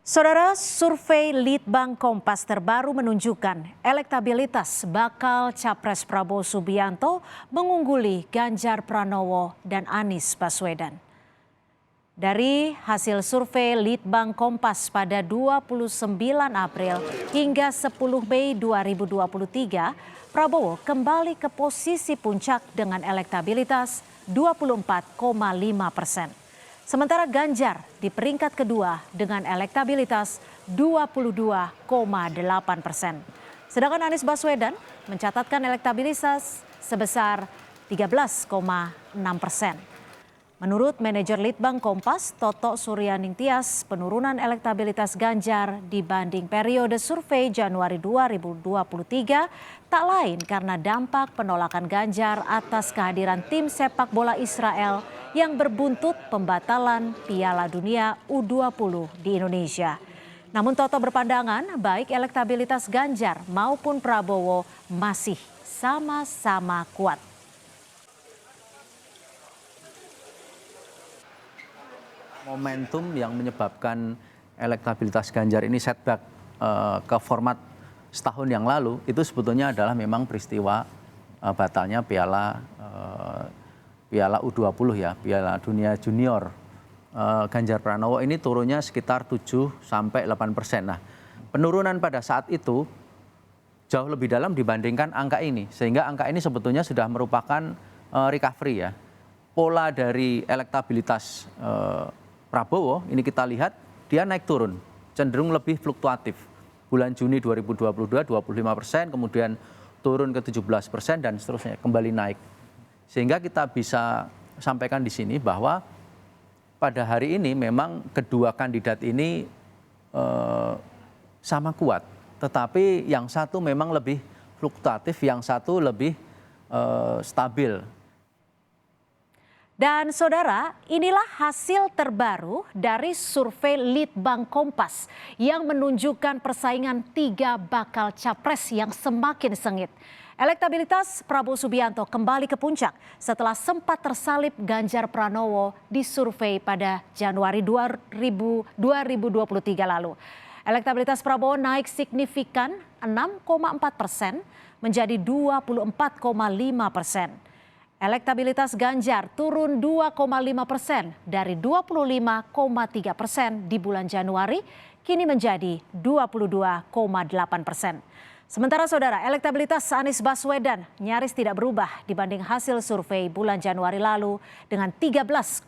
Saudara, survei Litbang Kompas terbaru menunjukkan elektabilitas bakal Capres Prabowo Subianto mengungguli Ganjar Pranowo dan Anies Baswedan. Dari hasil survei Litbang Kompas pada 29 April hingga 10 Mei 2023, Prabowo kembali ke posisi puncak dengan elektabilitas 24,5%. Sementara Ganjar di peringkat kedua dengan elektabilitas 22,8%. Sedangkan Anies Baswedan mencatatkan elektabilitas sebesar 13,6%. Menurut manajer Litbang Kompas, Toto Suryaning Tias, penurunan elektabilitas Ganjar dibanding periode survei Januari 2023 tak lain karena dampak penolakan Ganjar atas kehadiran tim sepak bola Israel yang berbuntut pembatalan Piala Dunia U20 di Indonesia. Namun Toto berpandangan baik elektabilitas Ganjar maupun Prabowo masih sama-sama kuat. Momentum yang menyebabkan elektabilitas Ganjar ini setback ke format setahun yang lalu itu sebetulnya adalah memang peristiwa batalnya Piala U20 ya, Piala Dunia Junior. Ganjar Pranowo ini turunnya sekitar 7-8%. Nah, penurunan pada saat itu jauh lebih dalam dibandingkan angka ini, sehingga angka ini sebetulnya sudah merupakan recovery ya. Pola dari elektabilitas Prabowo ini kita lihat dia naik turun, cenderung lebih fluktuatif. Bulan Juni 2022 25%, kemudian turun ke 17% dan seterusnya kembali naik. Sehingga kita bisa sampaikan di sini bahwa pada hari ini memang kedua kandidat ini sama kuat, tetapi yang satu memang lebih fluktuatif, yang satu lebih stabil. Dan saudara, inilah hasil terbaru dari survei Litbang Kompas yang menunjukkan persaingan tiga bakal capres yang semakin sengit. Elektabilitas Prabowo Subianto kembali ke puncak setelah sempat tersalip Ganjar Pranowo di survei pada Januari 2023 lalu. Elektabilitas Prabowo naik signifikan 6,4% menjadi 24,5%. Elektabilitas Ganjar turun 2,5% dari 25,3% di bulan Januari, kini menjadi 22,8%. Sementara saudara, elektabilitas Anies Baswedan nyaris tidak berubah dibanding hasil survei bulan Januari lalu dengan 13,6%.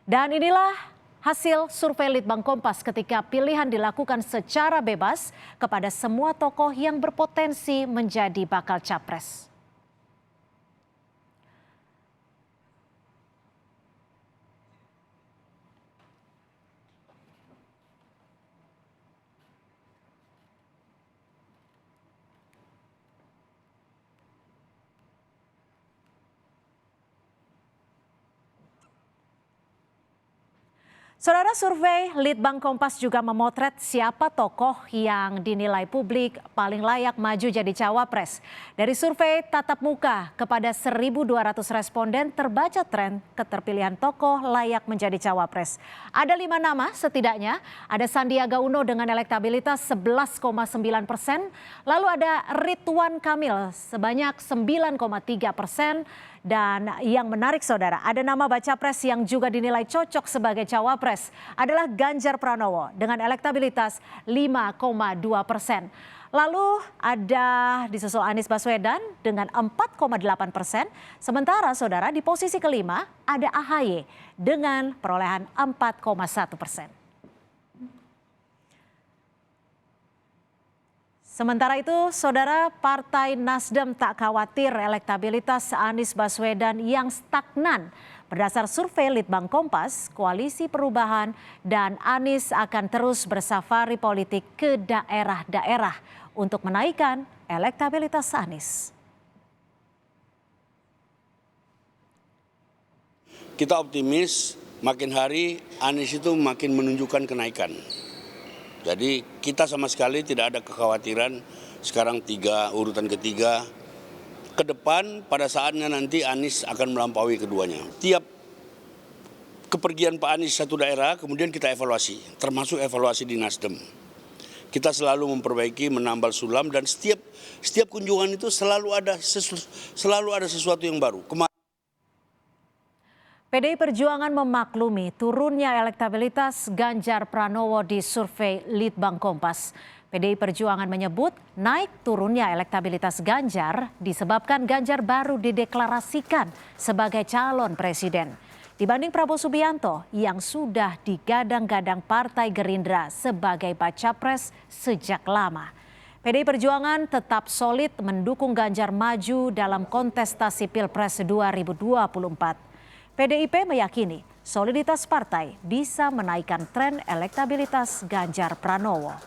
Dan inilah hasil survei Litbang Kompas ketika pilihan dilakukan secara bebas kepada semua tokoh yang berpotensi menjadi bakal capres. Saudara, survei Litbang Kompas juga memotret siapa tokoh yang dinilai publik paling layak maju jadi cawapres. Dari survei tatap muka kepada 1.200 responden terbaca tren keterpilihan tokoh layak menjadi cawapres. Ada 5 nama setidaknya, ada Sandiaga Uno dengan elektabilitas 11,9%, lalu ada Ridwan Kamil sebanyak 9,3%, dan yang menarik saudara, ada nama baca pres yang juga dinilai cocok sebagai cawapres adalah Ganjar Pranowo dengan elektabilitas 5,2%. Lalu ada disusul Anies Baswedan dengan 4,8%. Sementara saudara di posisi kelima ada AHY dengan perolehan 4,1%. Sementara itu, saudara, Partai Nasdem tak khawatir elektabilitas Anies Baswedan yang stagnan. Berdasar survei Litbang Kompas, Koalisi Perubahan dan Anies akan terus bersafari politik ke daerah-daerah untuk menaikkan elektabilitas Anies. Kita optimis makin hari Anies itu makin menunjukkan kenaikan. Jadi kita sama sekali tidak ada kekhawatiran sekarang urutan ketiga. Ke depan pada saatnya nanti Anies akan melampaui keduanya. Tiap kepergian Pak Anies satu daerah, kemudian kita evaluasi, termasuk evaluasi di Nasdem. Kita selalu memperbaiki, menambal sulam, dan setiap kunjungan itu selalu ada sesuatu yang baru. PDI Perjuangan memaklumi turunnya elektabilitas Ganjar Pranowo di survei Litbang Kompas. PDI Perjuangan menyebut naik turunnya elektabilitas Ganjar disebabkan Ganjar baru dideklarasikan sebagai calon presiden dibanding Prabowo Subianto yang sudah digadang-gadang Partai Gerindra sebagai baca pres sejak lama. PDI Perjuangan tetap solid mendukung Ganjar maju dalam kontestasi Pilpres 2024. PDIP meyakini soliditas partai bisa menaikkan tren elektabilitas Ganjar Pranowo.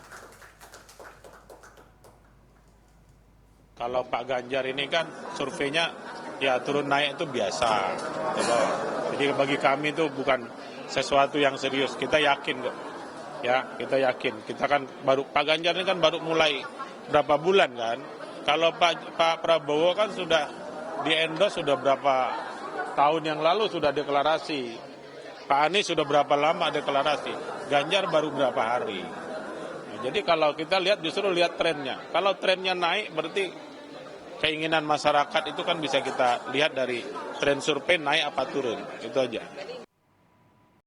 Kalau Pak Ganjar ini kan surveinya ya turun naik itu biasa. Jadi bagi kami itu bukan sesuatu yang serius. Kita yakin kok. Ya, kita yakin. Kita kan Pak Ganjar ini kan baru mulai berapa bulan kan. Kalau Pak Prabowo kan sudah di-endorse sudah berapa tahun yang lalu sudah deklarasi. Pak Anies sudah berapa lama deklarasi. Ganjar baru berapa hari. Nah, jadi kalau kita lihat justru lihat trennya. Kalau trennya naik berarti keinginan masyarakat itu kan bisa kita lihat dari tren survei naik apa turun. Itu aja.